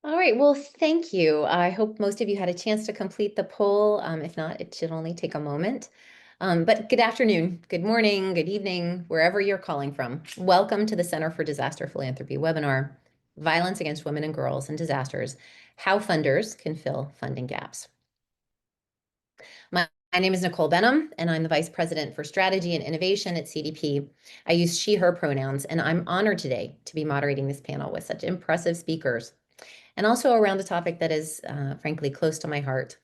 All right, well, thank you. I hope most of you had a chance to complete the poll. If not, it should only take a moment. But good afternoon, good morning, good evening, wherever you're calling from. Welcome to the Center for Disaster Philanthropy webinar, Violence Against Women and Girls in Disasters, How Funders Can Fill Funding Gaps. My name is Nicole Benham, and I'm the Vice President for Strategy and Innovation at CDP. I use she, her pronouns, and I'm honored today to be moderating this panel with such impressive speakers, and also around a topic that is, frankly, close to my heart.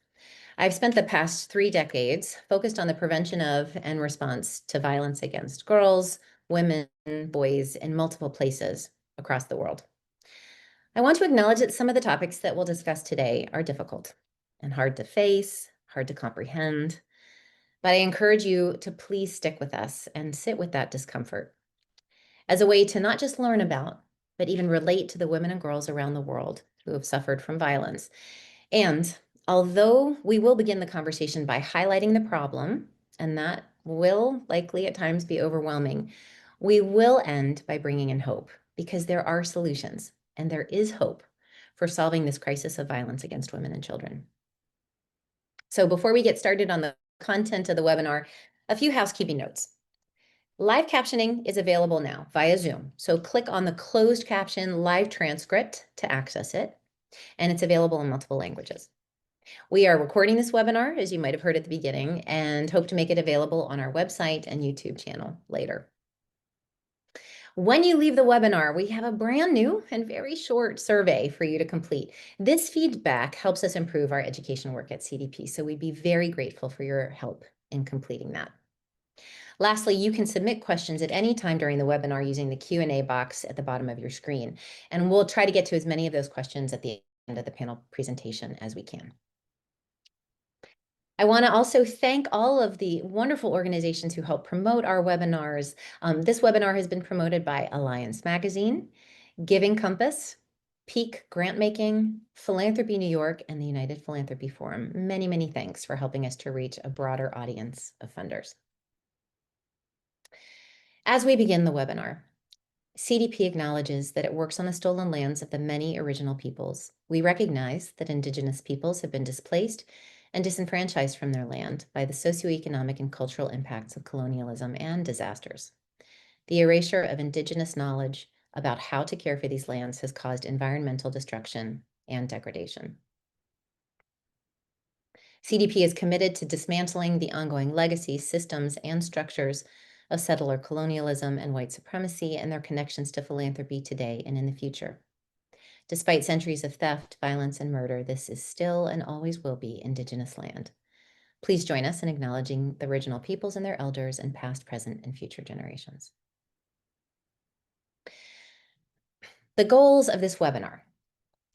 I've spent the past 3 decades focused on the prevention of and response to violence against girls, women, boys in multiple places across the world. I want to acknowledge that some of the topics that we'll discuss today are difficult and hard to face, hard to comprehend, but I encourage you to please stick with us and sit with that discomfort as a way to not just learn about, but even relate to the women and girls around the world who have suffered from violence. And although we will begin the conversation by highlighting the problem, and that will likely at times be overwhelming, we will end by bringing in hope, because there are solutions and there is hope for solving this crisis of violence against women and children. So before we get started on the content of the webinar, a few housekeeping notes. Live captioning is available now via Zoom. So click on the closed caption live transcript to access it, and it's available in multiple languages. We are recording this webinar, as you might have heard at the beginning, and hope to make it available on our website and YouTube channel later. When you leave the webinar, we have a brand new and very short survey for you to complete. This feedback helps us improve our education work at CDP, so we'd be very grateful for your help in completing that. Lastly, you can submit questions at any time during the webinar using the Q&A box at the bottom of your screen, and we'll try to get to as many of those questions at the end of the panel presentation as we can. I want to also thank all of the wonderful organizations who help promote our webinars. This webinar has been promoted by Alliance Magazine, Giving Compass, Peak Grantmaking, Philanthropy New York, and the United Philanthropy Forum. Many, many thanks for helping us to reach a broader audience of funders. As we begin the webinar, CDP acknowledges that it works on the stolen lands of the many original peoples. We recognize that Indigenous peoples have been displaced and disenfranchised from their land by the socioeconomic and cultural impacts of colonialism and disasters. The erasure of Indigenous knowledge about how to care for these lands has caused environmental destruction and degradation. CDP is committed to dismantling the ongoing legacies, systems, and structures of settler colonialism and white supremacy and their connections to philanthropy today and in the future. Despite centuries of theft, violence, and murder, this is still and always will be Indigenous land. Please join us in acknowledging the original peoples and their elders and past, present, and future generations. The goals of this webinar.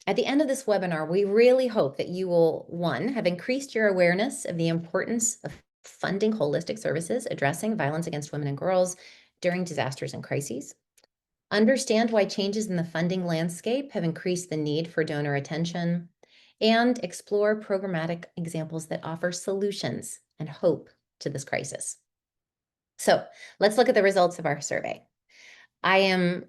At the end of this webinar, we really hope that you will, one, have increased your awareness of the importance of funding holistic services addressing violence against women and girls during disasters and crises. Understand why changes in the funding landscape have increased the need for donor attention, and explore programmatic examples that offer solutions and hope to this crisis. So let's look at the results of our survey. I am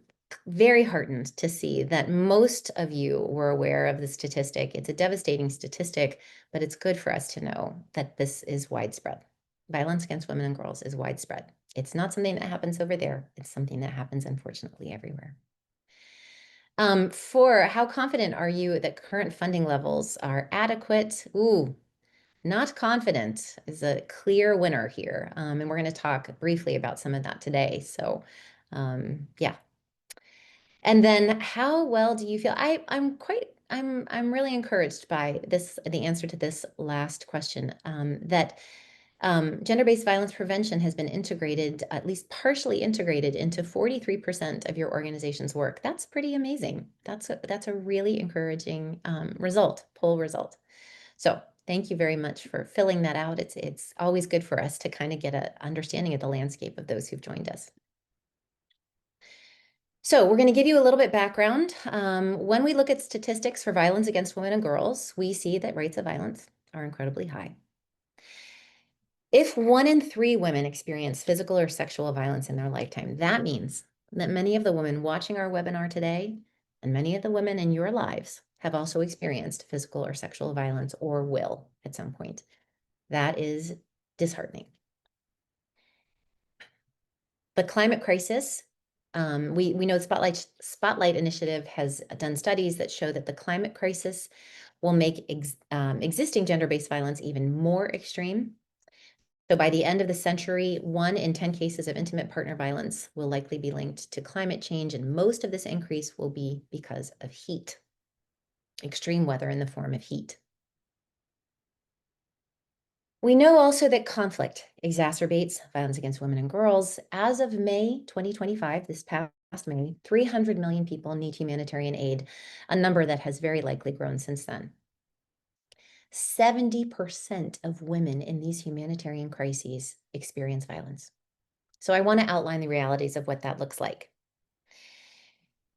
very heartened to see that most of you were aware of the statistic. It's a devastating statistic, but it's good for us to know that this is widespread. Violence against women and girls is widespread. It's not something that happens over there. It's something that happens, unfortunately, everywhere. For how confident are you that current funding levels are adequate? Ooh, not confident is a clear winner here. And we're going to talk briefly about some of that today. So yeah. And then how well do you feel? I'm really encouraged by the answer to this last question, that gender-based violence prevention has been integrated, at least partially integrated, into 43% of your organization's work. That's pretty amazing. That's a really encouraging poll result. So thank you very much for filling that out. It's always good for us to kind of get an understanding of the landscape of those who've joined us. So we're going to give you a little bit background. When we look at statistics for violence against women and girls, we see that rates of violence are incredibly high. If 1 in 3 women experience physical or sexual violence in their lifetime, that means that many of the women watching our webinar today and many of the women in your lives have also experienced physical or sexual violence or will at some point. That is disheartening. The climate crisis, we know the Spotlight Initiative has done studies that show that the climate crisis will make existing gender-based violence even more extreme. So by the end of the century, 1 in 10 cases of intimate partner violence will likely be linked to climate change, and most of this increase will be because of heat, extreme weather in the form of heat. We know also that conflict exacerbates violence against women and girls. As of May 2025, this past May, 300 million people need humanitarian aid, a number that has very likely grown since then. 70% of women in these humanitarian crises experience violence. So I want to outline the realities of what that looks like.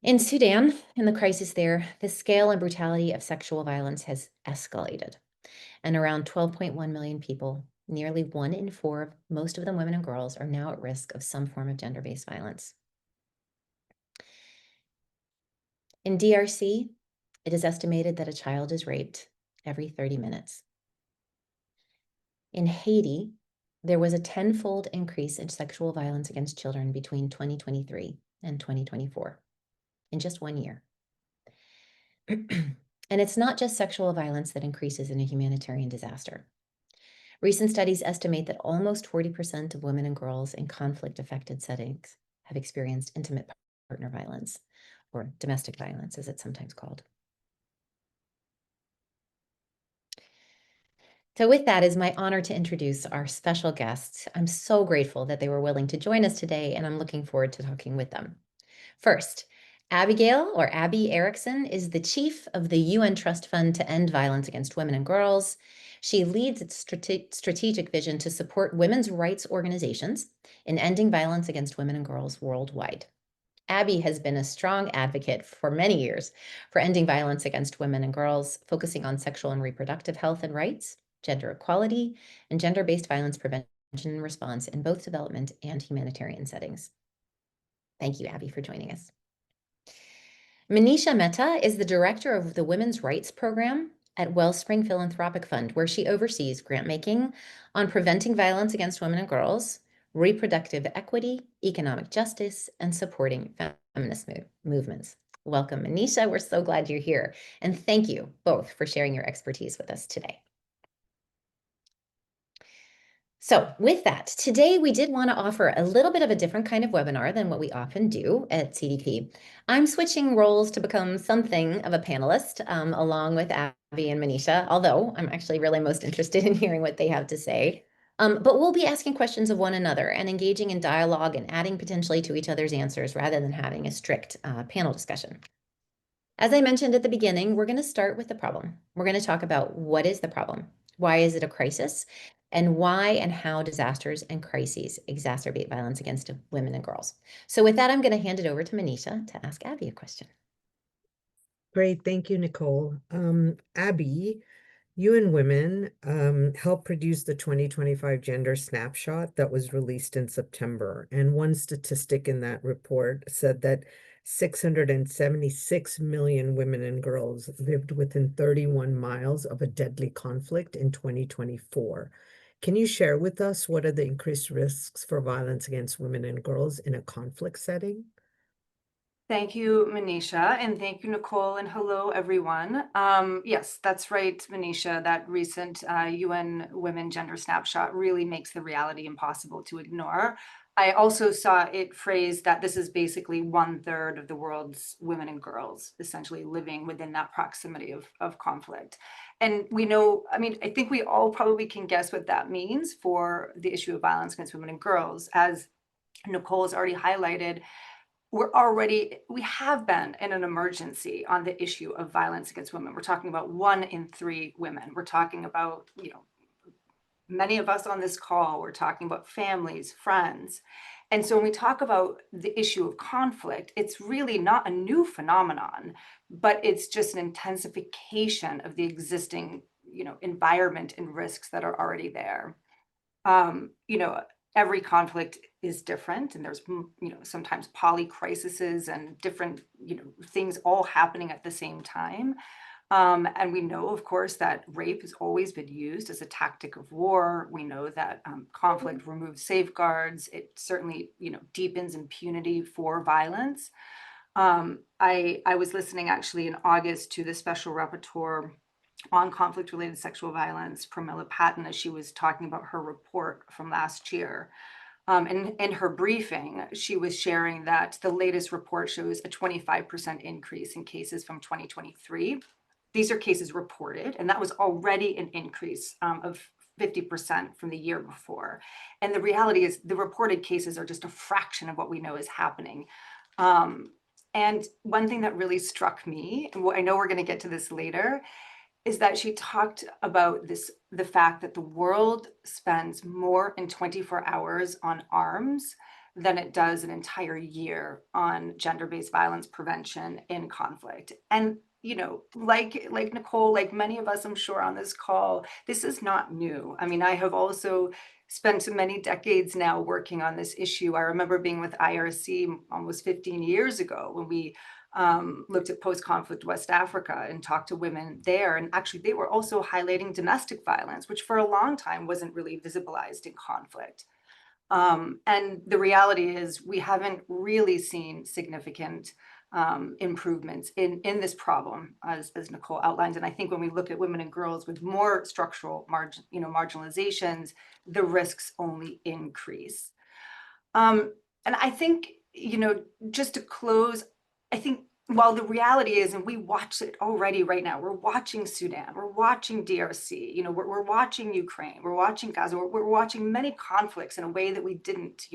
In Sudan, in the crisis there, the scale and brutality of sexual violence has escalated. And around 12.1 million people, nearly 1 in 4, most of them women and girls, are now at risk of some form of gender-based violence. In DRC, it is estimated that a child is raped every 30 minutes. In Haiti, there was a 10-fold increase in sexual violence against children between 2023 and 2024, in just 1 year. And it's not just sexual violence that increases in a humanitarian disaster. Recent studies estimate that almost 40% of women and girls in conflict-affected settings have experienced intimate partner violence, or domestic violence, as it's sometimes called. So with that, it's my honor to introduce our special guests. I'm so grateful that they were willing to join us today, and I'm looking forward to talking with them. First, Abigail, or Abby Erickson, is the chief of the UN Trust Fund to End Violence Against Women and Girls. She leads its strategic vision to support women's rights organizations in ending violence against women and girls worldwide. Abby has been a strong advocate for many years for ending violence against women and girls, focusing on sexual and reproductive health and rights, gender equality, and gender-based violence prevention and response in both development and humanitarian settings. Thank you, Abby, for joining us. Manisha Mehta is the director of the Women's Rights Program at Wellspring Philanthropic Fund, where she oversees grant-making on preventing violence against women and girls, reproductive equity, economic justice, and supporting feminist movements. Welcome, Manisha. We're so glad you're here. And thank you both for sharing your expertise with us today. So with that, today we did want to offer a little bit of a different kind of webinar than what we often do at CDP. I'm switching roles to become something of a panelist along with Abby and Manisha, although I'm actually really most interested in hearing what they have to say. But we'll be asking questions of one another and engaging in dialogue and adding potentially to each other's answers rather than having a strict panel discussion. As I mentioned at the beginning, we're going to start with the problem. We're going to talk about what is the problem? Why is it a crisis? And why and how disasters and crises exacerbate violence against women and girls. So with that, I'm going to hand it over to Manisha to ask Abby a question. Great. Thank you, Nicole. Abby, UN Women helped produce the 2025 Gender Snapshot that was released in September. And one statistic in that report said that 676 million women and girls lived within 31 miles of a deadly conflict in 2024. Can you share with us what are the increased risks for violence against women and girls in a conflict setting? Thank you, Manisha, and thank you, Nicole, and hello, everyone. Yes, that's right, Manisha. That recent UN Women Gender Snapshot really makes the reality impossible to ignore. I also saw it phrased that this is basically 1/3 of the world's women and girls essentially living within that proximity of conflict. And we know, I mean, I think we all probably can guess what that means for the issue of violence against women and girls. As Nicole has already highlighted, we have been in an emergency on the issue of violence against women. We're talking about 1 in 3 women. We're talking about, many of us on this call, we're talking about families, friends. And so when we talk about the issue of conflict, it's really not a new phenomenon, but it's just an intensification of the existing, environment and risks that are already there. Every conflict is different, and there's, sometimes poly crises and different, things all happening at the same time. And we know, of course, that rape has always been used as a tactic of war. We know that conflict removes safeguards. It certainly, deepens impunity for violence. I was listening actually in August to the Special Rapporteur on conflict-related sexual violence, Pramila Patton, as she was talking about her report from last year. In her briefing, she was sharing that the latest report shows a 25% increase in cases from 2023. These are cases reported, and that was already an increase of 50% from the year before. And the reality is the reported cases are just a fraction of what we know is happening. And one thing that really struck me, and I know we're going to get to this later, is that she talked about the fact that the world spends more in 24 hours on arms than it does an entire year on gender-based violence prevention in conflict. And like Nicole, like many of us, I'm sure on this call, this is not new. I mean, I have also spent many decades now working on this issue. I remember being with IRC almost 15 years ago when we looked at post-conflict West Africa and talked to women there. And actually, they were also highlighting domestic violence, which for a long time wasn't really visibilized in conflict. And the reality is we haven't really seen significant improvements in this problem, as Nicole outlined. And I think when we look at women and girls with more structural marginalizations, the risks only increase. And I think, just to close, I think while the reality is, and we watch it already right now, we're watching Sudan, we're watching DRC, we're watching Ukraine, we're watching Gaza, we're watching many conflicts in a way that we didn't,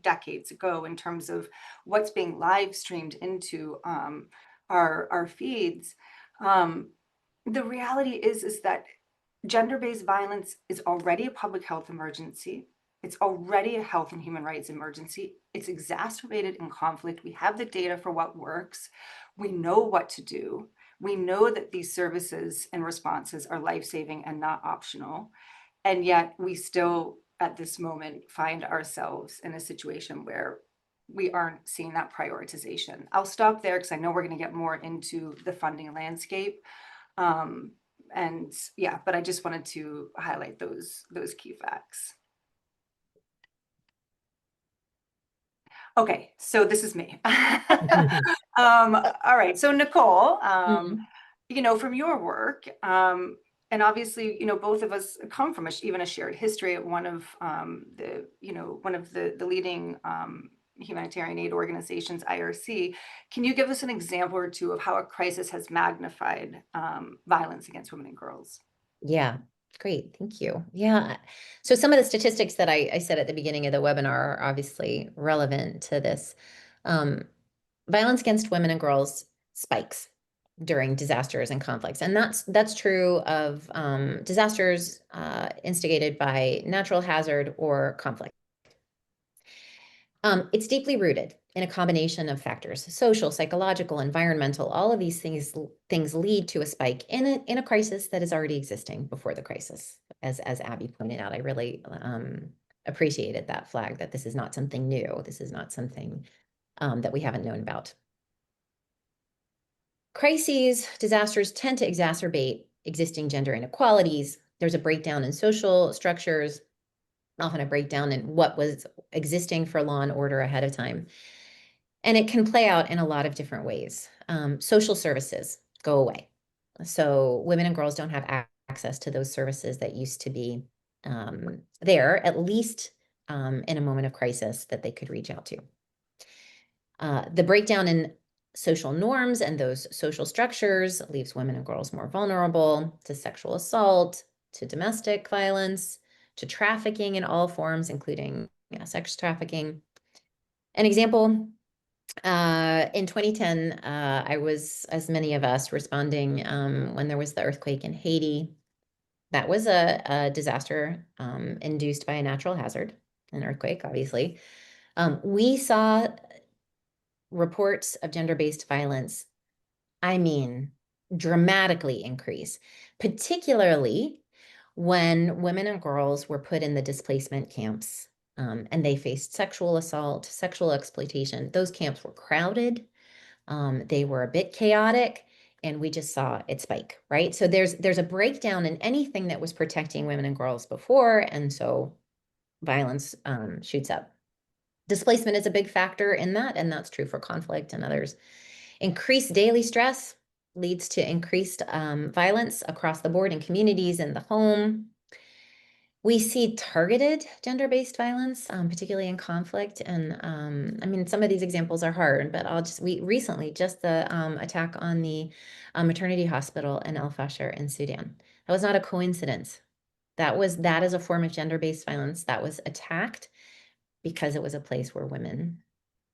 decades ago in terms of what's being live streamed into our feeds. The reality is that gender-based violence is already a public health emergency. It's already a health and human rights emergency. It's exacerbated in conflict. We have the data for what works. We know what to do. We know that these services and responses are life-saving and not optional. And yet we still, at this moment, find ourselves in a situation where we aren't seeing that prioritization. I'll stop there because I know we're going to get more into the funding landscape. And yeah, but I just wanted to highlight those key facts. Okay, so this is me. All right, so Nicole, from your work, and obviously, both of us come from even a shared history at one of the leading humanitarian aid organizations, IRC. Can you give us an example or two of how a crisis has magnified violence against women and girls? Yeah, great. Thank you. Yeah. So some of the statistics that I said at the beginning of the webinar are obviously relevant to this. Violence against women and girls spikes during disasters and conflicts. And that's true of disasters instigated by natural hazard or conflict. It's deeply rooted in a combination of factors: social, psychological, environmental. All of these things lead to a spike in a crisis that is already existing before the crisis. As Abby pointed out, I really appreciated that flag, that this is not something new. This is not something that we haven't known about. Crises, disasters tend to exacerbate existing gender inequalities. There's a breakdown in social structures, often a breakdown in what was existing for law and order ahead of time. And it can play out in a lot of different ways. Social services go away. So women and girls don't have access to those services that used to be there, at least in a moment of crisis, that they could reach out to. The breakdown in social norms and those social structures leaves women and girls more vulnerable to sexual assault, to domestic violence, to trafficking in all forms, including sex trafficking. An example, in 2010, I was, as many of us, responding when there was the earthquake in Haiti. That was a disaster induced by a natural hazard, an earthquake, obviously. We saw reports of gender-based violence, dramatically increase, particularly when women and girls were put in the displacement camps and they faced sexual assault, sexual exploitation. Those camps were crowded. They were a bit chaotic. and we just saw it spike, right? So there's a breakdown in anything that was protecting women and girls before, and so violence shoots up. Displacement is a big factor in that, and that's true for conflict and others. Increased daily stress leads to increased violence across the board in communities, in the home. We see targeted gender-based violence, particularly in conflict. And I mean, some of these examples are hard, but we recently, just the attack on the maternity hospital in El Fasher in Sudan. That was not a coincidence. That is a form of gender-based violence that was attacked because it was a place where women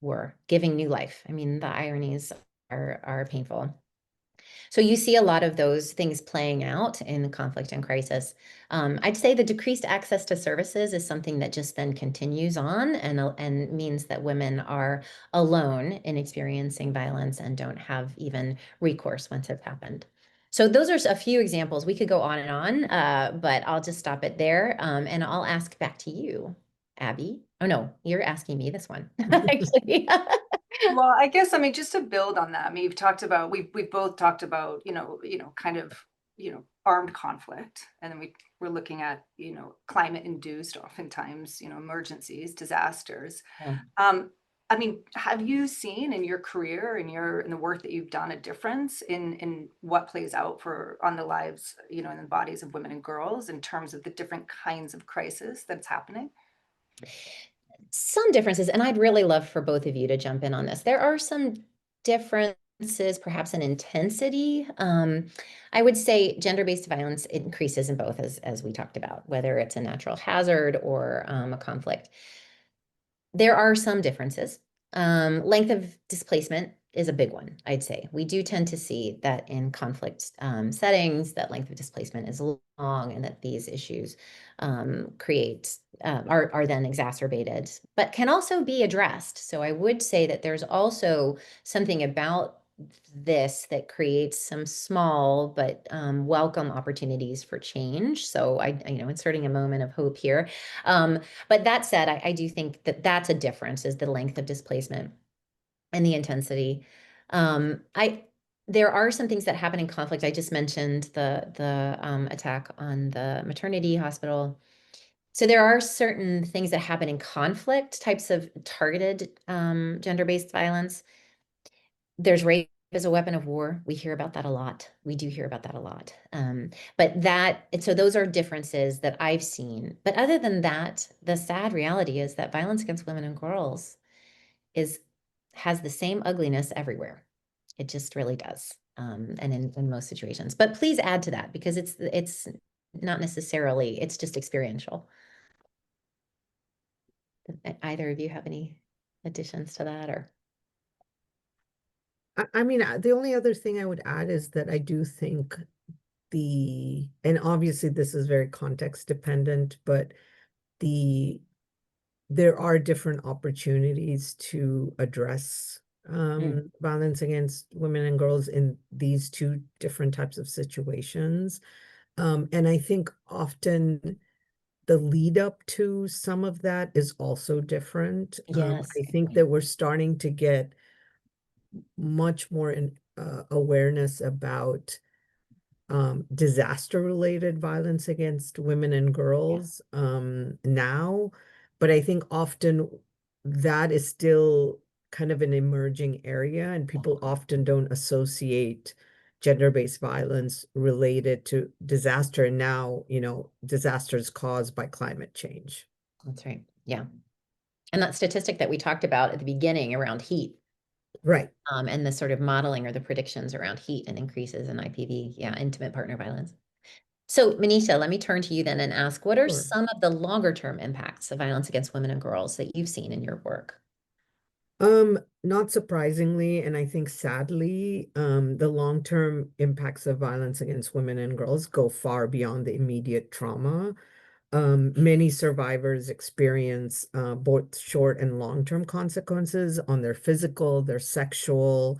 were giving new life. I mean, the ironies are painful. So you see a lot of those things playing out in conflict and crisis. I'd say the decreased access to services is something that just then continues on and means that women are alone in experiencing violence and don't have even recourse once it's happened. So those are a few examples. We could go on and on, but I'll just stop it there. And I'll ask back to you, Abby. Oh no, you're asking me this one, actually. Well, I guess, I mean, just to build on that, I mean, we've both talked about, kind of, armed conflict. And then we're looking at, climate induced, oftentimes, emergencies, disasters. Yeah. I mean, have you seen in your career, in the work that you've done, a difference in what plays out on the lives, and the bodies of women and girls in terms of the different kinds of crisis that's happening? Some differences, and I'd really love for both of you to jump in on this. There are some differences, perhaps in intensity. I would say gender-based violence increases in both, as we talked about, whether it's a natural hazard or a conflict. There are some differences. Length of displacement is a big one, I'd say. We do tend to see that in conflict settings, that length of displacement is long, and that these issues are then exacerbated, but can also be addressed. So I would say that there's also something about this that creates some small but welcome opportunities for change. So inserting a moment of hope here. But that said, I do think that that's a difference, is the length of displacement and the intensity. There are some things that happen in conflict. I just mentioned the attack on the maternity hospital. So there are certain things that happen in conflict, types of targeted gender-based violence. There's rape as a weapon of war. We hear about that a lot. We do hear about that a lot. So those are differences that I've seen. But other than that, the sad reality is that violence against women and girls has the same ugliness everywhere. It just really does. And in most situations. But please add to that, because it's not necessarily, it's just experiential. Either of you have any additions to that, or? I mean, the only other thing I would add is that I do think and obviously this is very context dependent, but there are different opportunities to address violence against women and girls in these two different types of situations. And I think often the lead up to some of that is also different. Yes. I think that we're starting to get much more awareness about disaster-related violence against women and girls now, but I think often that is still kind of an emerging area, and people often don't associate gender-based violence related to disaster, and now, disasters caused by climate change. That's right. Yeah. And that statistic that we talked about at the beginning around heat. Right. And the sort of modeling or the predictions around heat and increases in IPV, intimate partner violence. So Manisha, let me turn to you then and ask, what are Sure. some of the longer term impacts of violence against women and girls that you've seen in your work? Not surprisingly, and I think sadly, the long-term impacts of violence against women and girls go far beyond the immediate trauma. Many survivors experience both short and long-term consequences on their physical, their sexual,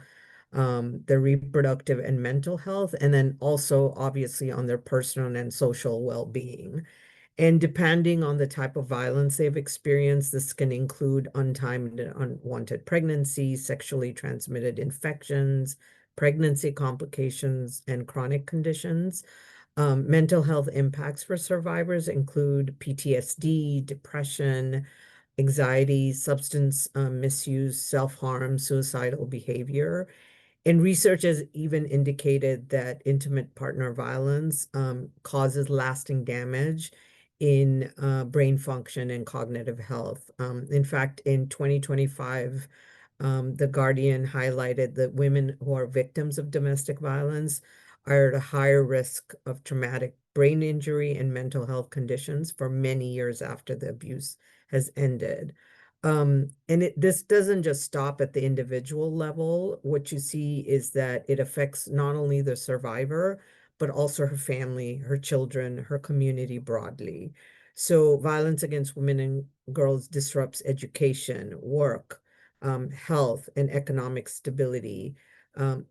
their reproductive and mental health, and then also obviously on their personal and social well-being. And depending on the type of violence they've experienced, this can include untimed and unwanted pregnancies, sexually transmitted infections, pregnancy complications, and chronic conditions. Mental health impacts for survivors include PTSD, depression, anxiety, substance misuse, self-harm, suicidal behavior. And research has even indicated that intimate partner violence causes lasting damage in brain function and cognitive health. In fact, in 2025, The Guardian highlighted that women who are victims of domestic violence are at a higher risk of traumatic brain injury and mental health conditions for many years after the abuse has ended. And this doesn't just stop at the individual level. What you see is that it affects not only the survivor, but also her family, her children, her community broadly. So violence against women and girls disrupts education, work, health, and economic stability.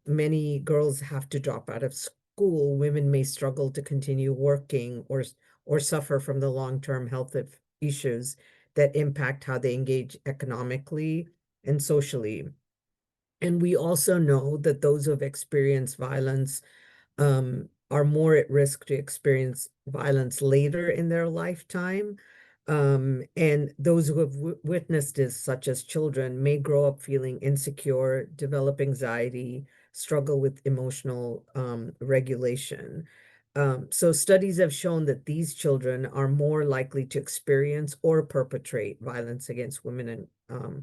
Many girls have to drop out of school. Women may struggle to continue working or suffer from the long-term health issues that impact how they engage economically and socially. And we also know that those who have experienced violence are more at risk to experience violence later in their lifetime. And those who have witnessed this, such as children, may grow up feeling insecure, develop anxiety, struggle with emotional regulation. So studies have shown that these children are more likely to experience or perpetrate violence against women and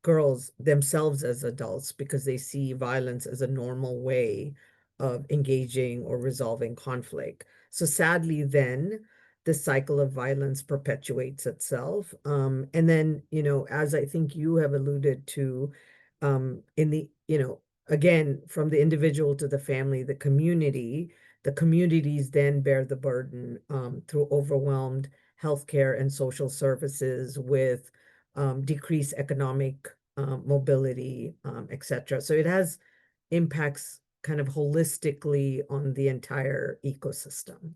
girls themselves as adults because they see violence as a normal way of engaging or resolving conflict. So sadly, then the cycle of violence perpetuates itself. And then, as I think you have alluded to, in the, again, from the individual to the family, the communities then bear the burden through overwhelmed healthcare and social services with decreased economic mobility, etc. So it has impacts kind of holistically on the entire ecosystem.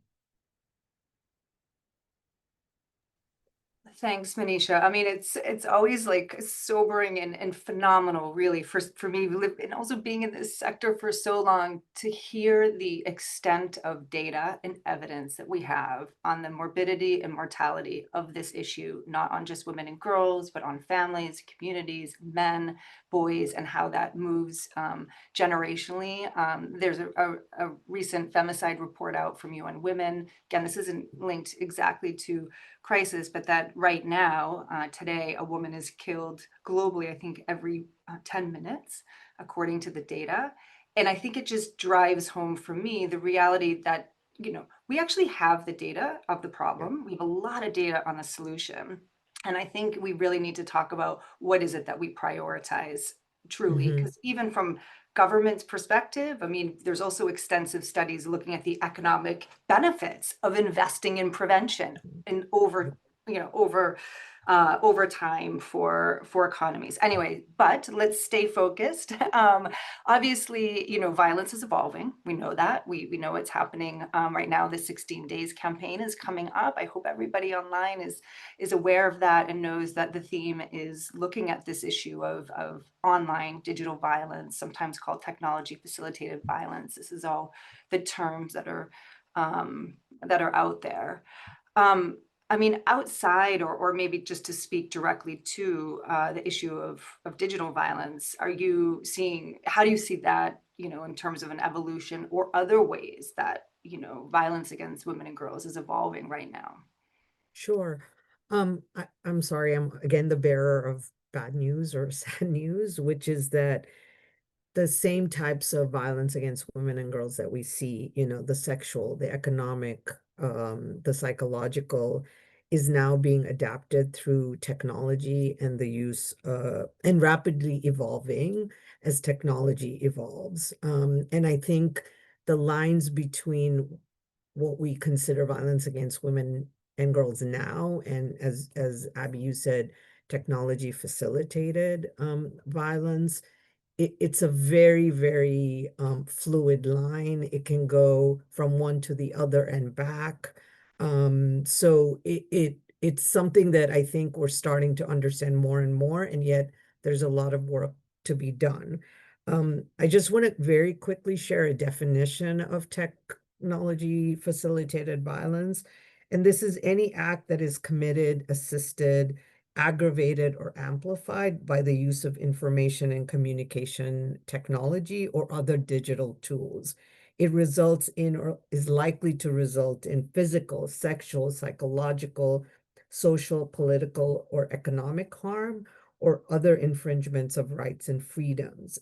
Thanks, Manisha. I mean, it's always like sobering and phenomenal, really, for me, and also being in this sector for so long, to hear the extent of data and evidence that we have on the morbidity and mortality of this issue, not on just women and girls, but on families, communities, men, boys, and how that moves generationally. There's a recent femicide report out from UN Women. Again, this isn't linked exactly to crisis, but that right now, today, a woman is killed globally, I think every 10 minutes, according to the data. And I think it just drives home for me the reality that, we actually have the data of the problem. We have a lot of data on the solution. And I think we really need to talk about what is it that we prioritize truly, because even from government's perspective, I mean, there's also extensive studies looking at the economic benefits of investing in prevention and over time for economies. Anyway, but let's stay focused. Obviously, violence is evolving. We know that. We know it's happening right now. The 16 Days campaign is coming up. I hope everybody online is aware of that and knows that the theme is looking at this issue of online digital violence, sometimes called technology facilitated violence. This is all the terms that are out there. I mean, outside or maybe just to speak directly to the issue of digital violence, how do you see that, in terms of an evolution or other ways that, violence against women and girls is evolving right now? Sure. I'm sorry, I'm again the bearer of bad news or sad news, which is that the same types of violence against women and girls that we see, the sexual, the economic, the psychological, is now being adapted through technology and the use and rapidly evolving as technology evolves. And I think the lines between what we consider violence against women and girls now, and as Abby, you said, technology facilitated violence, it's a very, very fluid line. It can go from one to the other and back. So it's something that I think we're starting to understand more and more, and yet there's a lot of work to be done. I just want to very quickly share a definition of technology facilitated violence. And this is any act that is committed, assisted, aggravated, or amplified by the use of information and communication technology or other digital tools. It results in or is likely to result in physical, sexual, psychological, social, political, or economic harm or other infringements of rights and freedoms.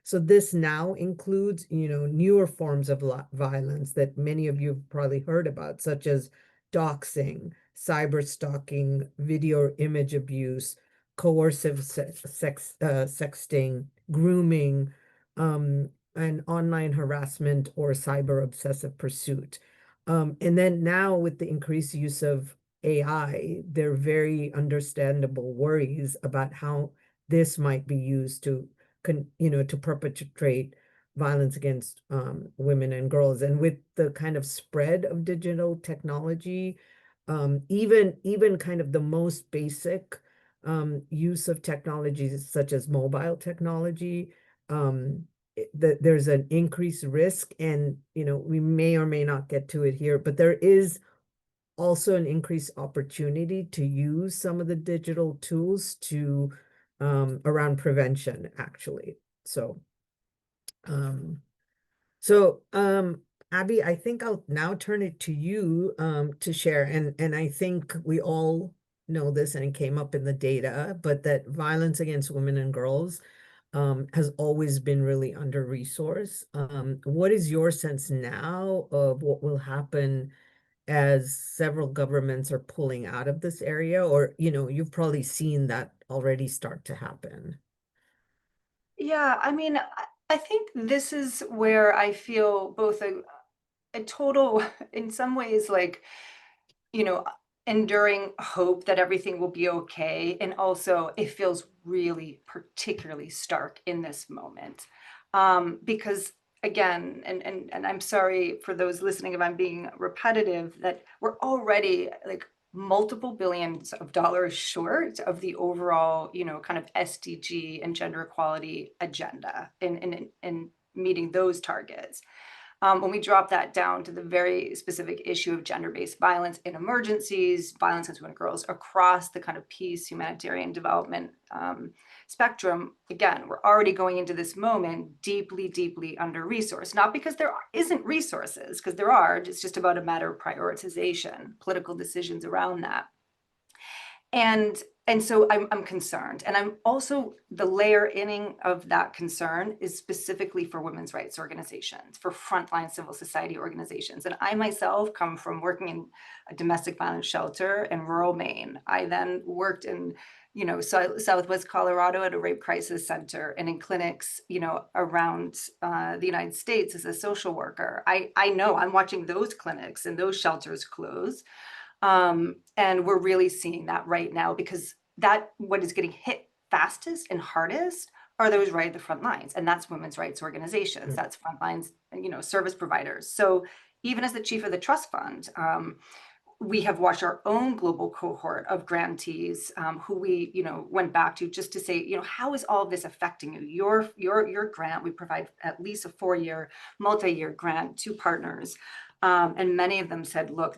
So this now includes, newer forms of violence that many of you have probably heard about, such as doxing, cyber stalking, video or image abuse, coercive sexting, grooming, and online harassment or cyber obsessive pursuit. And then now with the increased use of AI, there are very understandable worries about how this might be used to, to perpetrate violence against women and girls. And with the kind of spread of digital technology, even kind of the most basic use of technologies such as mobile technology, there's an increased risk, and we may or may not get to it here, but there is also an increased opportunity to use some of the digital tools to around prevention, actually. So um so Abby, I think I'll now turn it to you to share, and I think we all know this and it came up in the data, but that violence against women and girls has always been really under-resourced. What is your sense now of what will happen as several governments are pulling out of this area? Or, you've probably seen that already start to happen. Yeah, I mean, I think this is where I feel both a total, in some ways, like, you know, enduring hope that everything will be okay. And also, it feels really particularly stark in this moment. Because again, and I'm sorry for those listening if I'm being repetitive, that we're already like multiple billions of dollars short of the overall, kind of SDG and gender equality agenda in meeting those targets. When we drop that down to the very specific issue of gender-based violence in emergencies, violence against women and girls across the kind of peace, humanitarian development spectrum, again, we're already going into this moment deeply, deeply under-resourced. Not because there isn't resources, because there are, it's just about a matter of prioritization, political decisions around that. And so I'm concerned. And I'm also, the layer inning of that concern is specifically for women's rights organizations, for frontline civil society organizations. And I myself come from working in a domestic violence shelter in rural Maine. I then worked in, Southwest Colorado at a rape crisis center and in clinics, around the United States as a social worker. I know I'm watching those clinics and those shelters close. And we're really seeing that right now, because what is getting hit fastest and hardest are those right at the front lines. And that's women's rights organizations, that's front lines, service providers. So even as the chief of the trust fund, we have watched our own global cohort of grantees who we, went back to just to say, how is all of this affecting you? Your grant, we provide at least a 4-year, multi-year grant to partners. And many of them said, look,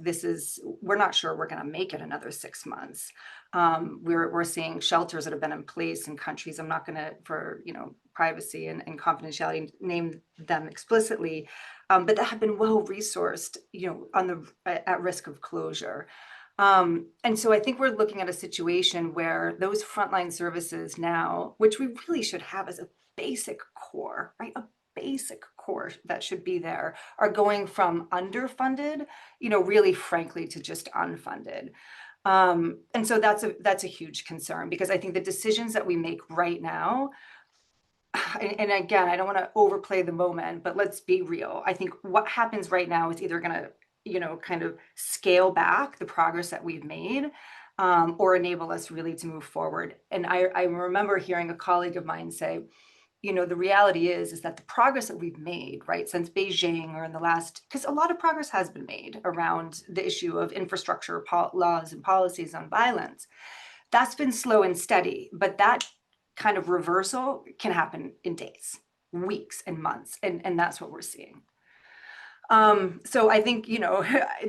we're not sure we're going to make it another 6 months. We're seeing shelters that have been in place in countries, I'm not going to, for privacy and confidentiality, name them explicitly, but that have been well resourced, at risk of closure. And so I think we're looking at a situation where those frontline services now, which we really should have as a basic core, right? A basic core that should be there, are going from underfunded, really frankly, to just unfunded. And so that's a huge concern, because I think the decisions that we make right now, and again, I don't want to overplay the moment, but let's be real. I think what happens right now is either going to, kind of scale back the progress that we've made, or enable us really to move forward. And I remember hearing a colleague of mine say, the reality is that the progress that we've made, right, since Beijing, or in the last, because a lot of progress has been made around the issue of infrastructure, laws and policies on violence, that's been slow and steady, but that kind of reversal can happen in days. weeks and months, and that's what we're seeing. So I think,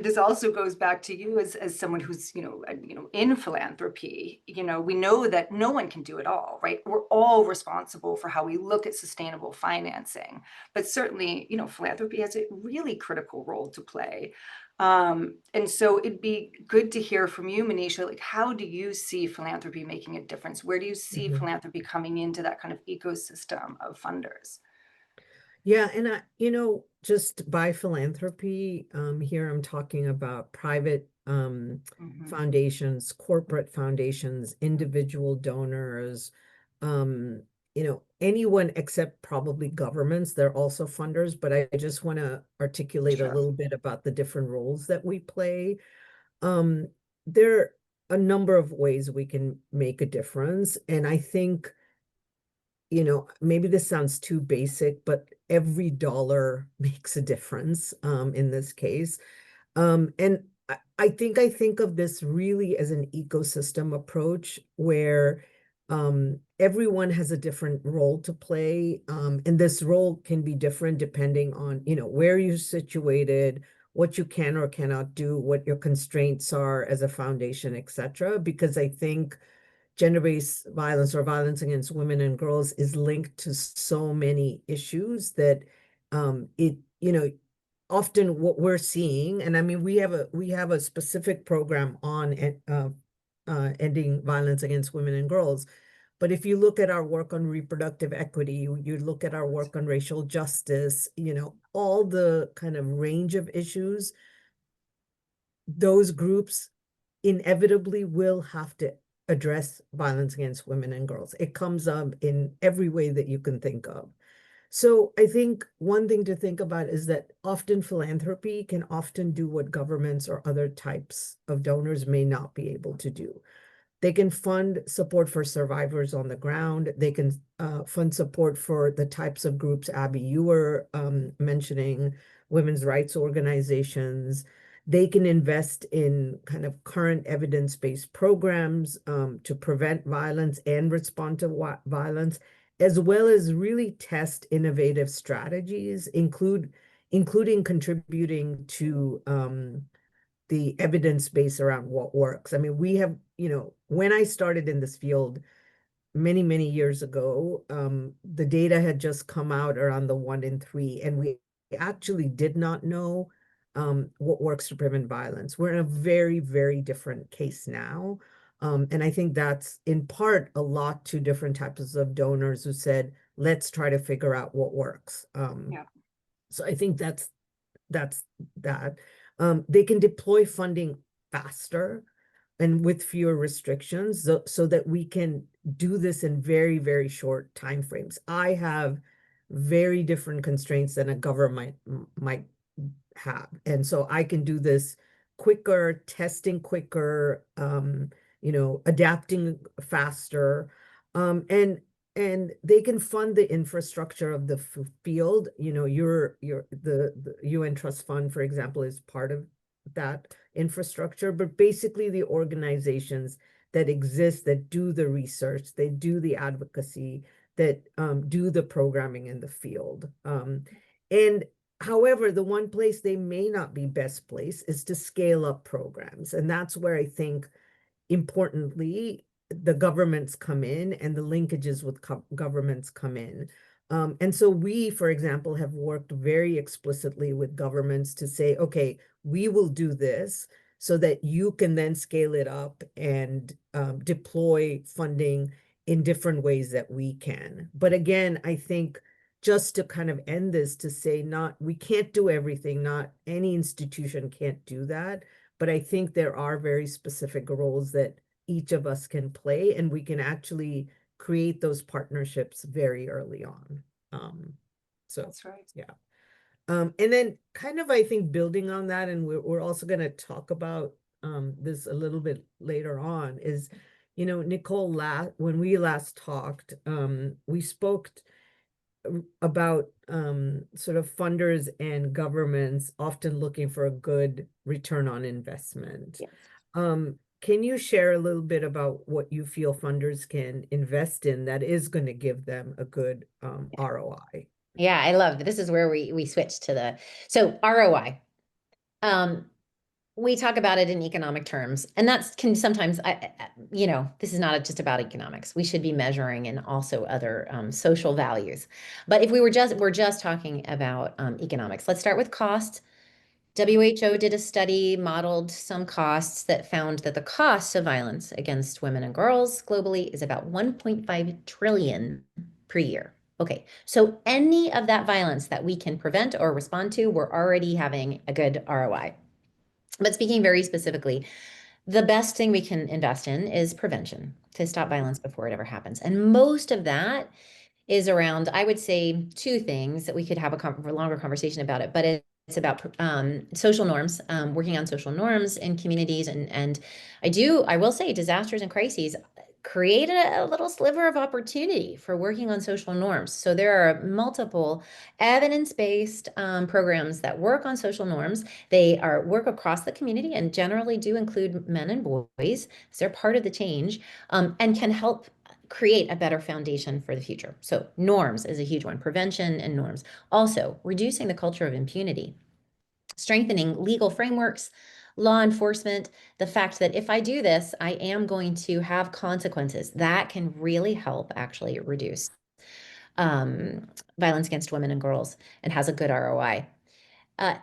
this also goes back to you as someone who's, in philanthropy. We know that no one can do it all, right? We're all responsible for how we look at sustainable financing, but certainly, philanthropy has a really critical role to play. And so it'd be good to hear from you, Manisha, like, how do you see philanthropy making a difference? Where do you see philanthropy coming into that kind of ecosystem of funders? Yeah, and just by philanthropy, here I'm talking about private foundations, corporate foundations, individual donors, anyone except probably governments. They're also funders, but I just want to articulate a Sure. little bit about the different roles that we play. There are a number of ways we can make a difference, and I think maybe this sounds too basic, but every dollar makes a difference in this case. And I think of this really as an ecosystem approach where everyone has a different role to play. And this role can be different depending on, where you're situated, what you can or cannot do, what your constraints are as a foundation, etc. Because I think gender-based violence or violence against women and girls is linked to so many issues that often what we're seeing, and I mean, we have a specific program on ending violence against women and girls. But if you look at our work on reproductive equity, you look at our work on racial justice, all the kind of range of issues, those groups inevitably will have to address violence against women and girls. It comes up in every way that you can think of. So I think one thing to think about is that often philanthropy can often do what governments or other types of donors may not be able to do. They can fund support for survivors on the ground. They can fund support for the types of groups, Abby, you were mentioning, women's rights organizations. They can invest in kind of current evidence-based programs to prevent violence and respond to violence, as well as really test innovative strategies, including contributing to the evidence base around what works. I mean, we have, when I started in this field many, many years ago, the data had just come out around the 1 in 3, and we actually did not know what works to prevent violence. We're in a very, very different case now. And I think that's in part a lot to different types of donors who said, let's try to figure out what works. Yeah. So I think that's that. They can deploy funding faster and with fewer restrictions so that we can do this in very, very short timeframes. I have very different constraints than a government might have. And so I can do this quicker, testing quicker, adapting faster. And they can fund the infrastructure of the field. The UN Trust Fund, for example, is part of that infrastructure, but basically the organizations that exist, that do the and they do the advocacy, that do the programming in the field. And however, the one place they may not be best placed is to scale up programs. And that's where I think, importantly, the governments come in and the linkages with governments come in. And so we, for example, have worked very explicitly with governments to say, okay, we will do this so that you can then scale it up and deploy funding in different ways that we can. But again, I think just to kind of end this, to say we can't do everything, not any institution can't do that. But I think there are very specific roles that each of us can play, and we can actually create those partnerships very early on. So That's right. yeah. And then kind of, I think, building on that, and we're also going to talk about this a little bit later on, is, Nicole, when we last talked, we spoke about sort of funders and governments often looking for a good return on investment. Yes. can you share a little bit about what you feel funders can invest in that is going to give them a good ROI? Yeah, I love this is where we switch to so ROI. We talk about it in economic terms, and that's can sometimes, this is not just about economics. We should be measuring in also other social values. But if we're just talking about economics, let's start with cost. WHO did a study, modeled some costs that found that the cost of violence against women and girls globally is about 1.5 trillion per year. Okay, so any of that violence that we can prevent or respond to, we're already having a good ROI. But speaking very specifically, the best thing we can invest in is prevention to stop violence before it ever happens. And most of that is around, I would say, two things that we could have a longer conversation about it, but it's about social norms, working on social norms in communities. And I will say disasters and crises create a little sliver of opportunity for working on social norms. So there are multiple evidence-based programs that work on social norms. They work across the community and generally do include men and boys. So they're part of the change and can help create a better foundation for the future. So norms is a huge one, prevention and norms. Also, reducing the culture of impunity, strengthening legal frameworks, law enforcement, the fact that if I do this, I am going to have consequences. That can really help actually reduce violence against women and girls and has a good ROI.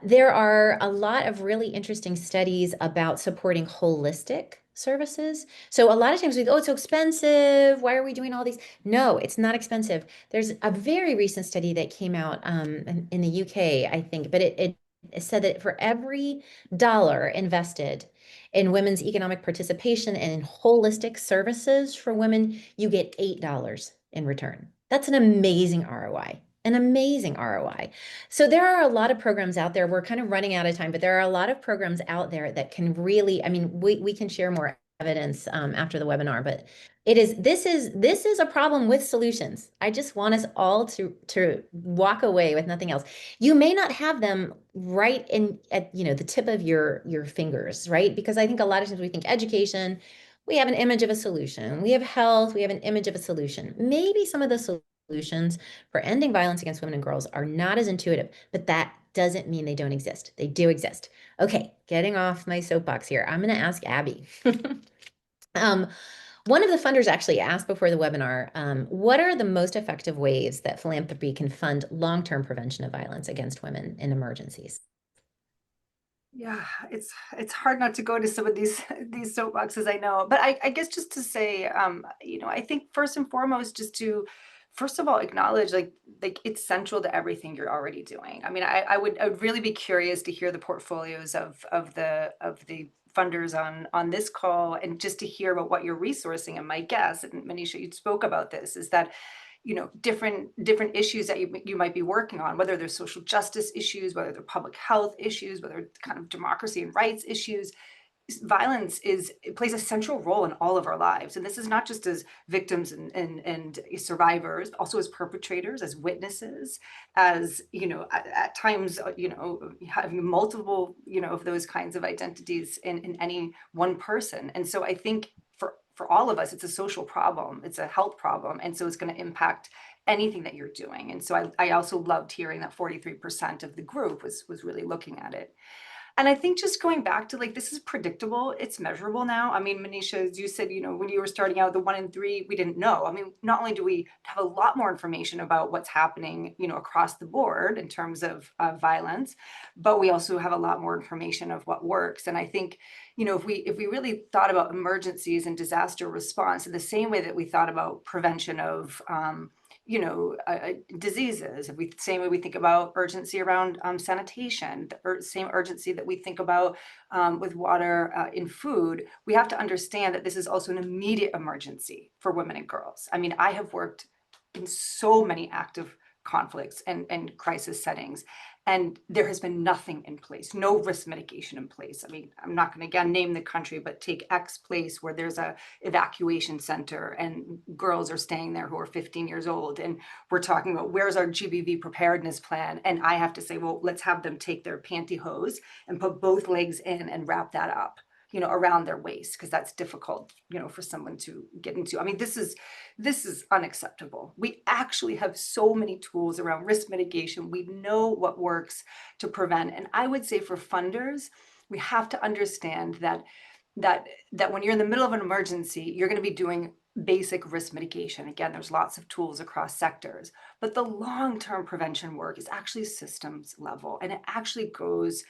There are a lot of really interesting studies about supporting holistic services. So a lot of times we go, oh, it's so expensive. Why are we doing all these? No, it's not expensive. There's a very recent study that came out in the UK, I think, but it said that for every dollar invested in women's economic participation and in holistic services for women, you get $8 in return. That's an amazing ROI. An amazing ROI. So there are a lot of programs out there. We're kind of running out of time, but there are a lot of programs out there that can really, I mean, we can share more evidence after the webinar, but this is a problem with solutions. I just want us all to walk away with nothing else. You may not have them right at the tip of your fingers, right? Because I think a lot of times we think education, we have an image of a solution. We have health, we have an image of a solution. Maybe some of the solutions for ending violence against women and girls are not as intuitive, but that doesn't mean they don't exist. They do exist. Okay, getting off my soapbox here. I'm going to ask Abby. One of the funders actually asked before the webinar, what are the most effective ways that philanthropy can fund long-term prevention of violence against women in emergencies? Yeah, it's hard not to go to some of these soapboxes, I know. But I guess just to say, I think first and foremost, just to first of all acknowledge like it's central to everything you're already doing. I mean, I would really be curious to hear the portfolios of the funders on this call, and just to hear about what you're resourcing. And my guess, and Manisha, you spoke about this, is that different issues that you might be working on, whether they're social justice issues, whether they're public health issues, whether it's kind of democracy and rights issues. Violence it plays a central role in all of our lives. And this is not just as victims and survivors, also as perpetrators, as witnesses, as, at times, having multiple, of those kinds of identities in any one person. And so I think for all of us, it's a social problem, it's a health problem. And so it's going to impact anything that you're doing. And so I also loved hearing that 43% of the group was really looking at it. And I think just going back to this is predictable, it's measurable now. I mean, Manisha, as you said, when you were starting out, the 1 in 3, we didn't know. I mean, not only do we have a lot more information about what's happening, across the board in terms of violence, but we also have a lot more information of what works. And I think, if we really thought about emergencies and disaster response in the same way that we thought about prevention of diseases, same way we think about urgency around sanitation, the same urgency that we think about with water in food, we have to understand that this is also an immediate emergency for women and girls. I mean, I have worked in so many active conflicts and crisis settings, and there has been nothing in place, no risk mitigation in place. I mean, I'm not going to again name the country, but take X place where there's a evacuation center and girls are staying there who are 15 years old. And we're talking about where's our GBV preparedness plan? And I have to say, well, let's have them take their pantyhose and put both legs in and wrap that up. you know, around their waist, because that's difficult, you know, for someone to get into. I mean, this is unacceptable. We actually have so many tools around risk mitigation. We know what works to prevent. And I would say for funders, we have to understand that when you're in the middle of an emergency, you're going to be doing basic risk mitigation. Again, there's lots of tools across sectors, but the long-term prevention work is actually systems level, and it actually goes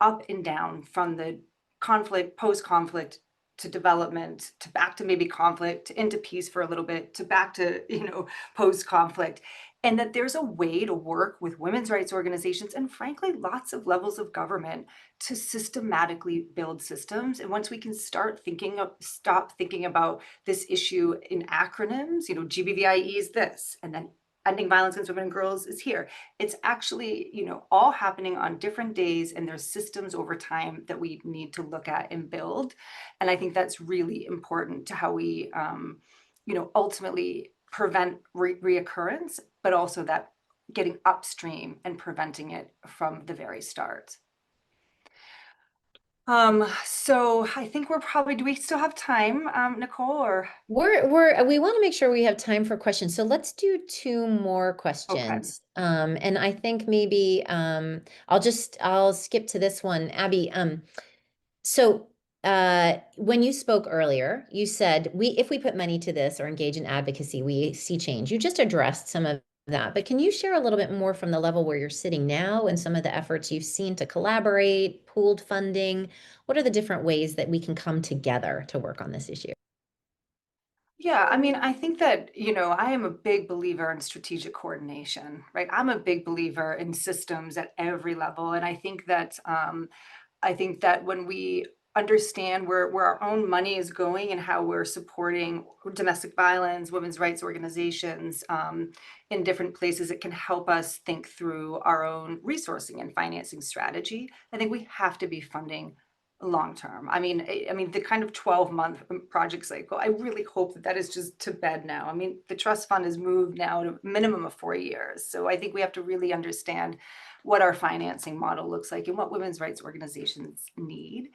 up and down from the conflict, post-conflict, to development, to back to maybe conflict, to into peace for a little bit, to back to, you know, post-conflict. And that there's a way to work with women's rights organizations and frankly, lots of levels of government to systematically build systems. And once we can stop thinking about this issue in acronyms, you know, GBVIE is this, and then ending violence against women and girls is here. It's actually, you know, all happening on different days, and there's systems over time that we need to look at and build. And I think that's really important to how we, you know, ultimately prevent reoccurrence, but also that getting upstream and preventing it from the very start. So I think we're probably, do we still have time, Nicole, or? We want to make sure we have time for questions. So let's do 2 more questions. And I think maybe I'll skip to this one. Abby, so when you spoke earlier, you said if we put money to this or engage in advocacy, we see change. You just addressed some of that, but can you share a little bit more from the level where you're sitting now and some of the efforts you've seen to collaborate, pooled funding? What are the different ways that we can come together to work on this issue? Yeah, I mean, I think that, you know, I am a big believer in strategic coordination, right? I'm a big believer in systems at every level. And I think that when we understand where our own money is going and how we're supporting domestic violence, women's rights organizations in different places, it can help us think through our own resourcing and financing strategy. I think we have to be funding long term. I mean, the kind of 12-month project cycle, I really hope that is just to bed now. I mean, the trust fund has moved now to a minimum of 4 years. So I think we have to really understand what our financing model looks like and what women's rights organizations need.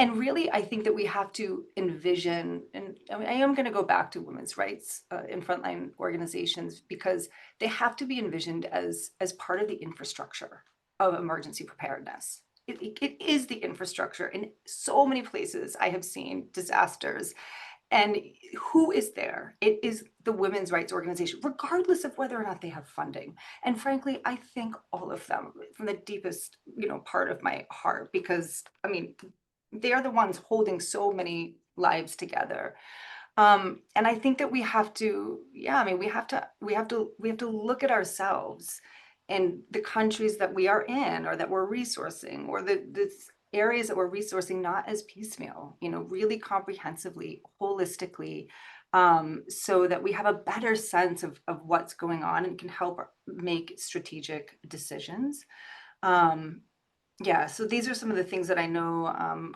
And really, I think that we have to envision, and I mean, I am going to go back to women's rights in frontline organizations, because they have to be envisioned as part of the infrastructure of emergency preparedness. It is the infrastructure. In so many places I have seen disasters. And who is there? It is the women's rights organization, regardless of whether or not they have funding. And frankly, I thank all of them from the deepest, you know, part of my heart, because I mean, they are the ones holding so many lives together. And I think that we have to, yeah, I mean, we have to look at ourselves and the countries that we are in, or that we're resourcing, or the areas that we're resourcing, not as piecemeal, you know, really comprehensively, holistically, so that we have a better sense of what's going on and can help make strategic decisions. Yeah, so these are some of the things that I know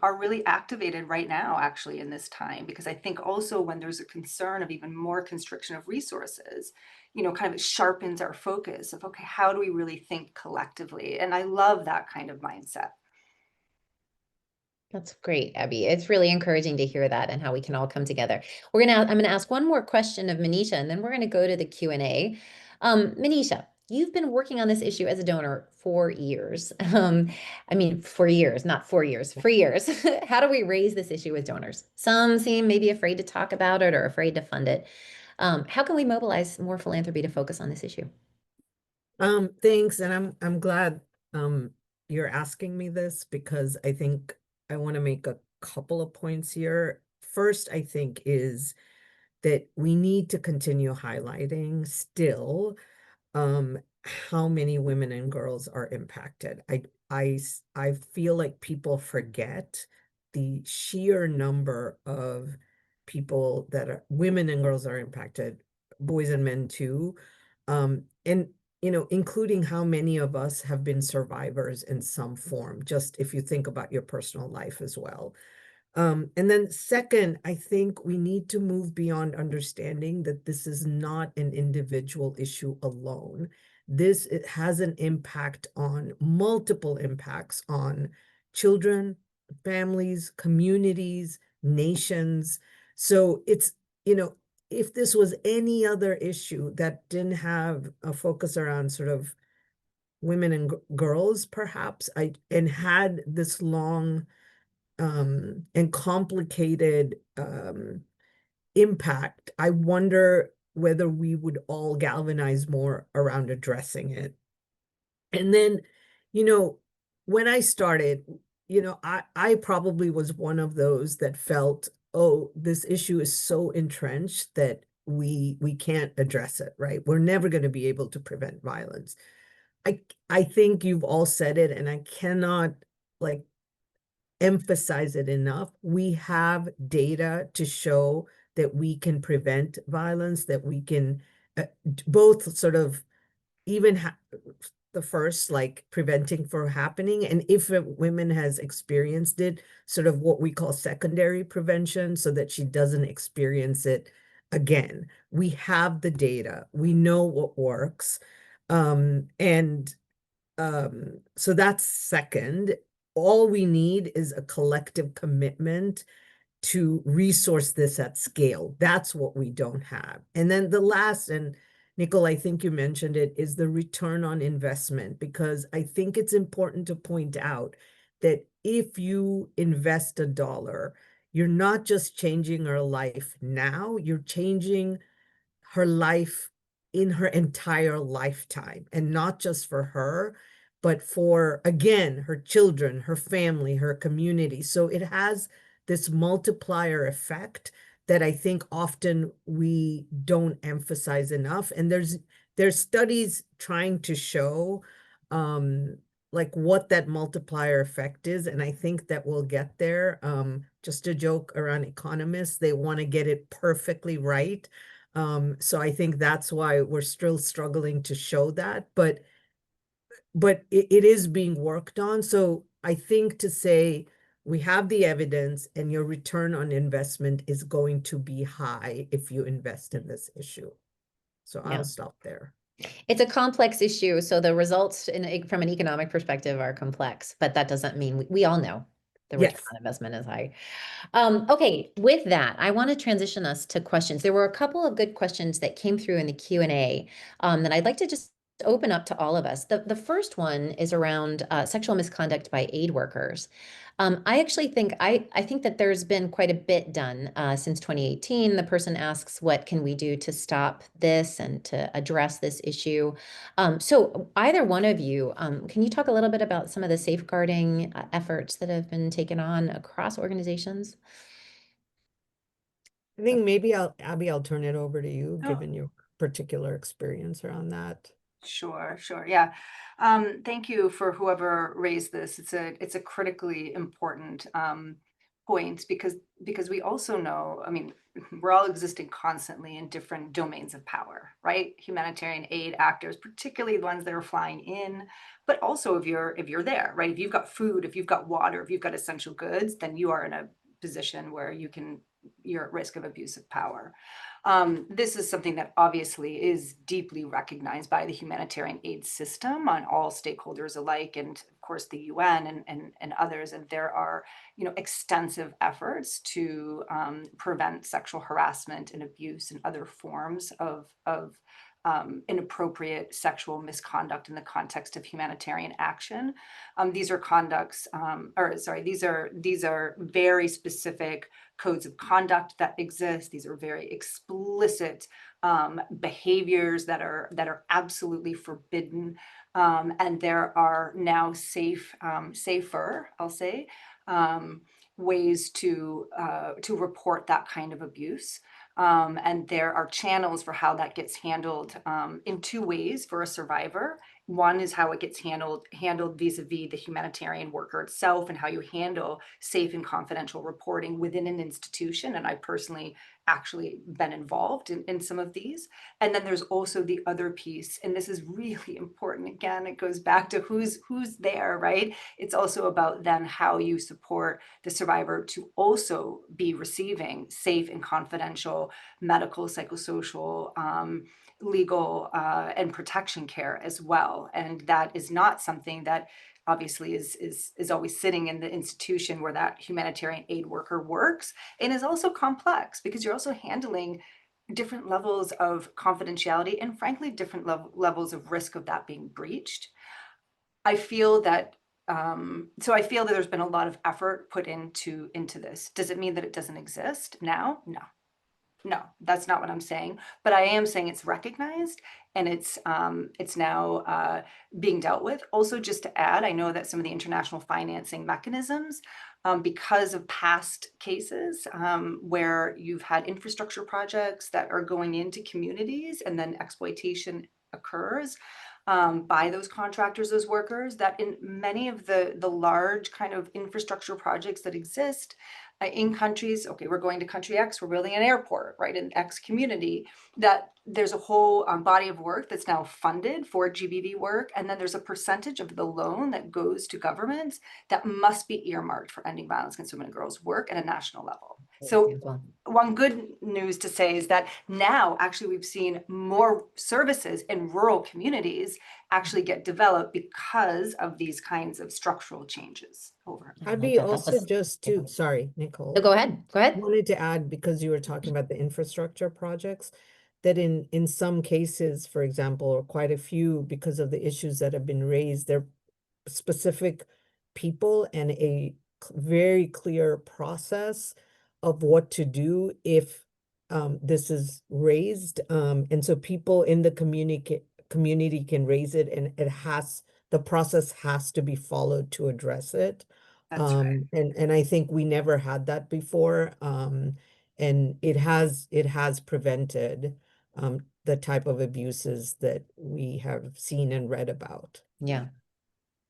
are really activated right now, actually, in this time, because I think also when there's a concern of even more constriction of resources, you know, kind of it sharpens our focus of, okay, how do we really think collectively? And I love that kind of mindset. That's great, Abby. It's really encouraging to hear that and how we can all come together. I'm gonna ask one more question of Manisha, and then we're gonna go to the Q&A. Manisha, you've been working on this issue as a donor for years. I mean, for years, not 4 years, for years. How do we raise this issue with donors? Some seem maybe afraid to talk about it or afraid to fund it. How can we mobilize more philanthropy to focus on this issue? Thanks, and I'm glad you're asking me this, because I think I want to make a couple of points here. First, I think, is that we need to continue highlighting still how many women and girls are impacted. I feel like people forget the sheer number of people that are women and girls are impacted, boys and men too. And you know, including how many of us have been survivors in some form, just if you think about your personal life as well. And then second, I think we need to move beyond understanding that this is not an individual issue alone. It has an impact on multiple impacts on children, families, communities, nations. So it's, you know, if this was any other issue that didn't have a focus around sort of women and girls, perhaps, and had this long and complicated impact, I wonder whether we would all galvanize more around addressing it. And then, you know, when I started, you know, I probably was one of those that felt, oh, this issue is so entrenched that we can't address it, right? We're never going to be able to prevent violence. I think you've all said it, and I cannot like emphasize it enough. We have data to show that we can prevent violence, that we can both sort of even the first, like preventing from happening, and if a woman has experienced it, sort of what we call secondary prevention, so that she doesn't experience it again. We have the data, we know what works. And so that's second. All we need is a collective commitment to resource this at scale. That's what we don't have. And then the last, and Nicole, I think you mentioned it, is the return on investment, because I think it's important to point out that if you invest $1, you're not just changing her life now, you're changing her life in her entire lifetime, and not just for her, but for, again, her children, her family, her community. So it has this multiplier effect that I think often we don't emphasize enough. And there's studies trying to show like what that multiplier effect is. And I think that we'll get there. Just a joke around economists, they want to get it perfectly right. So I think that's why we're still struggling to show that, but it is being worked on. So I think to say we have the evidence and your return on investment is going to be high if you invest in this issue. So I'll stop there. It's a complex issue, so the results from an economic perspective are complex, but that doesn't mean we all know the return on investment is high. Okay, with that, I want to transition us to questions. There were a couple of good questions that came through in the Q&A that I'd like to just open up to all of us. The first one is around sexual misconduct by aid workers. I actually think I think that there's been quite a bit done since 2018. The person asks, what can we do to stop this and to address this issue? So either one of you, can you talk a little bit about some of the safeguarding efforts that have been taken on across organizations? I think maybe Abby, I'll turn it over to you, Oh. given your particular experience around that. Sure. Yeah. Thank you for whoever raised this. It's a critically important point because we also know, I mean, we're all existing constantly in different domains of power, right? Humanitarian aid actors, particularly the ones that are flying in, but also if you're there, right? If you've got food, if you've got water, if you've got essential goods, then you are in a position where you're at risk of abuse of power. This is something that obviously is deeply recognized by the humanitarian aid system on all stakeholders alike, and of course the UN and others. And there are, extensive efforts to prevent sexual harassment and abuse and other forms of inappropriate sexual misconduct in the context of humanitarian action. These are very specific codes of conduct that exist. These are very explicit behaviors that are absolutely forbidden. And there are now safer, I'll say, ways to report that kind of abuse. And there are channels for how that gets handled in two ways for a survivor. One is how it gets handled vis-a-vis the humanitarian worker itself, and how you handle safe and confidential reporting within an institution. And I personally actually been involved in some of these. And then there's also the other piece, and this is really important. Again, it goes back to who's there, right? It's also about then how you support the survivor to also be receiving safe and confidential medical, psychosocial, legal and protection care as well. And that is not something that obviously is always sitting in the institution where that humanitarian aid worker works, and is also complex because you're also handling different levels of confidentiality and frankly different levels of risk of that being breached. I feel that so I feel that there's been a lot of effort put into this. Does it mean that it doesn't exist now? No, that's not what I'm saying. But I am saying it's recognized, and it's now being dealt with. Also, just to add, I know that some of the international financing mechanisms, because of past cases where you've had infrastructure projects that are going into communities and then exploitation occurs by those contractors, those workers, that in many of the large kind of infrastructure projects that exist in countries, okay, we're going to country X, we're building an airport, right, in X community, that there's a whole body of work that's now funded for GBV work, and then there's a percentage of the loan that goes to governments that must be earmarked for ending violence against women and girls work at a national level. So one good news to say is that now actually we've seen more services in rural communities actually get developed because of these kinds of structural changes over. I'd be also just to, sorry, Nicole. No, go ahead. Go ahead. Wanted to add, because you were talking about the infrastructure projects, that in some cases, for example, or quite a few, because of the issues that have been raised, there are specific people and a very clear process of what to do if this is raised. And so people in the community can raise it, and the process has to be followed to address it. That's right. And I think we never had that before. And it has prevented the type of abuses that we have seen and read about. Yeah.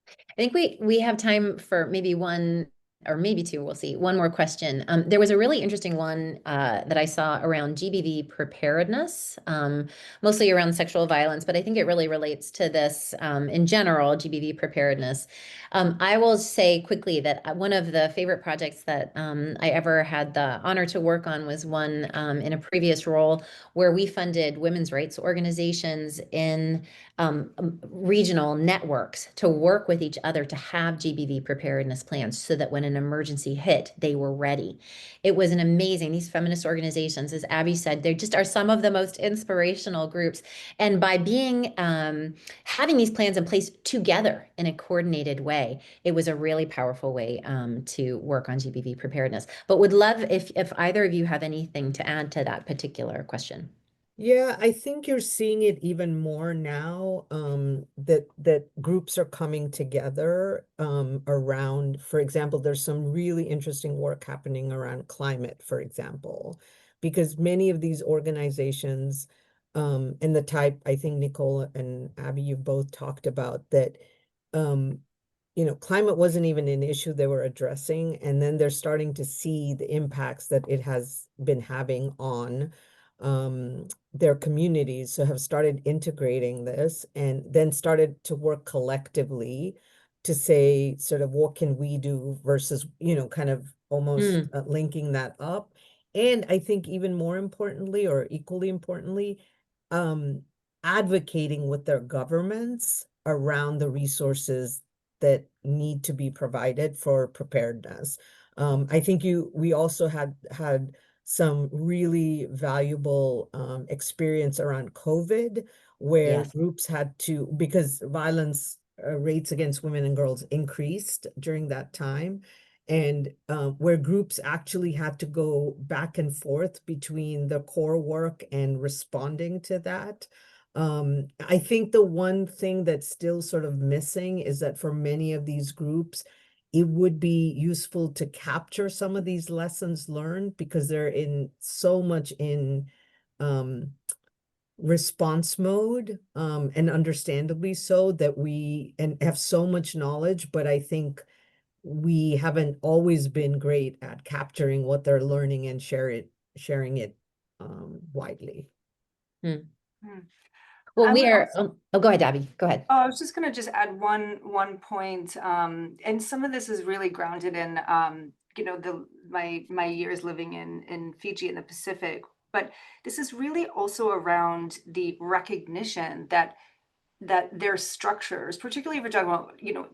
I think we have time for maybe one or maybe two, we'll see. One more question. There was a really interesting one that I saw around GBV preparedness, mostly around sexual violence, but I think it really relates to this in general, GBV preparedness. I will say quickly that one of the favorite projects that I ever had the honor to work on was one in a previous role where we funded women's rights organizations in regional networks to work with each other to have GBV preparedness plans so that when an emergency hit, they were ready. It was an amazing, these feminist organizations, as Abby said, they just are some of the most inspirational groups. And by being, having these plans in place together in a coordinated way, it was a really powerful way to work on GBV preparedness. But would love if either of you have anything to add to that particular question. Yeah, I think you're seeing it even more now, that groups are coming together around, for example, there's some really interesting work happening around climate, for example, because many of these organizations and the type, I think Nicole and Abby, you've both talked about that, climate wasn't even an issue they were addressing, and then they're starting to see the impacts that it has been having on their communities, so have started integrating this and then started to work collectively to say sort of what can we do versus, kind of almost linking that up. And I think even more importantly, or equally importantly, advocating with their governments around the resources that need to be provided for preparedness. I think we also had some really valuable experience around COVID, where Yes. groups had to, because violence rates against women and girls increased during that time, and where groups actually had to go back and forth between the core work and responding to that. I think the one thing that's still sort of missing is that for many of these groups, it would be useful to capture some of these lessons learned, because they're in so much in response mode, and understandably so, that we have so much knowledge, but I think we haven't always been great at capturing what they're learning and sharing it widely. Well, we are. Oh, go ahead, Abby. Go ahead. Oh, I was just going to just add one point, and some of this is really grounded in my years living in Fiji in the Pacific, but this is really also around the recognition that there's structures, particularly if we're talking about,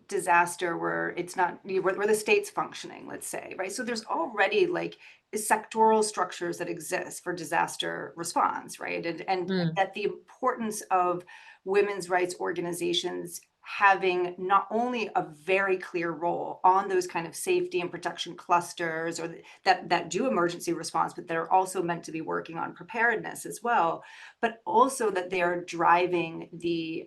disaster where it's not, where the state's functioning, let's say, right? So there's already like sectoral structures that exist for disaster response, right? And Mm, that the importance of women's rights organizations having not only a very clear role on those kind of safety and protection clusters, or that do emergency response, but they're also meant to be working on preparedness as well, but also that they are driving the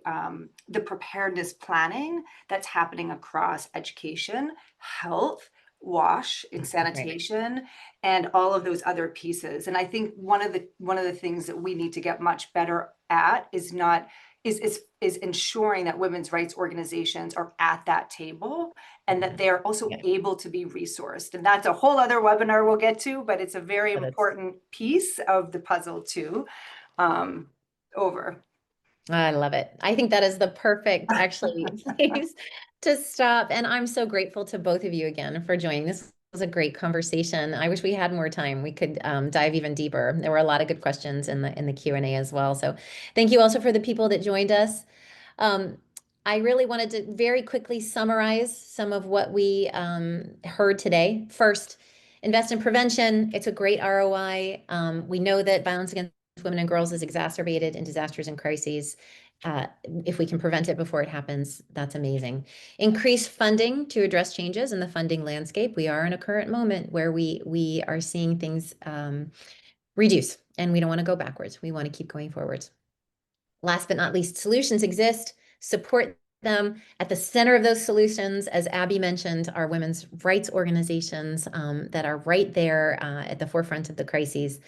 preparedness planning that's happening across education, health, wash and right. sanitation, and all of those other pieces. And I think one of the things that we need to get much better at is not is ensuring that women's rights organizations are at that table, and that they're also Yeah. able to be resourced. And that's a whole other webinar we'll get to, but it's a very But it's, important piece of the puzzle too. Over. I love it. I think that is the perfect, actually, place to stop. And I'm so grateful to both of you again for joining. This was a great conversation. I wish we had more time. We could dive even deeper. There were a lot of good questions in the Q&A as well. So thank you also for the people that joined us. Um, I really wanted to very quickly summarize some of what we heard today. First, invest in prevention. It's a great ROI. We know that violence against women and girls is exacerbated in disasters and crises. If we can prevent it before it happens, that's amazing. Increase funding to address changes in the funding landscape. We are in a current moment where we are seeing things reduce, and we don't want to go backwards. We want to keep going forwards. Last but not least, solutions exist. Support them. At the center of those solutions, as Abby mentioned, are women's rights organizations that are right there at the forefront of the crises.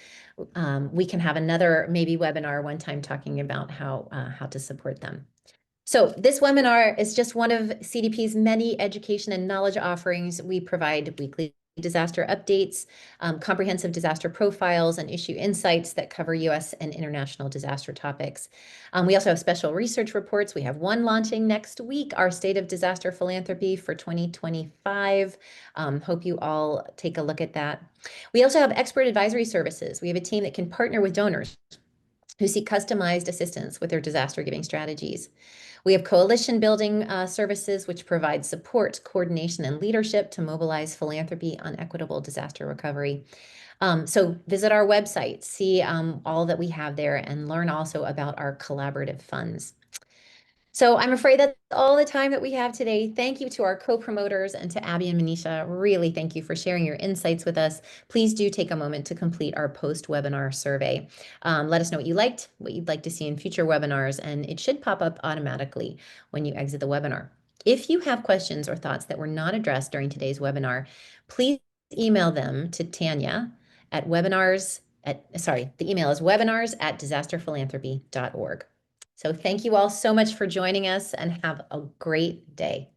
We can have another maybe webinar one time talking about how to support them. So this webinar is just one of CDP's many education and knowledge offerings. We provide weekly disaster updates, comprehensive disaster profiles, and issue insights that cover U.S. and international disaster topics. We also have special research reports. We have one launching next week, our State of Disaster Philanthropy for 2025. Hope you all take a look at that. We also have expert advisory services. We have a team that can partner with donors who seek customized assistance with their disaster giving strategies. We have coalition building services, which provide support, coordination, and leadership to mobilize philanthropy on equitable disaster recovery. So visit our website, see all that we have there, and learn also about our collaborative funds. So I'm afraid that's all the time that we have today. Thank you to our co-promoters and to Abby and Manisha. Really thank you for sharing your insights with us. Please do take a moment to complete our post-webinar survey. Let us know what you liked, what you'd like to see in future webinars, and it should pop up automatically when you exit the webinar. If you have questions or thoughts that were not addressed during today's webinar, please email them to Tanya at the email is webinars@disasterphilanthropy.org. So thank you all so much for joining us, and have a great day.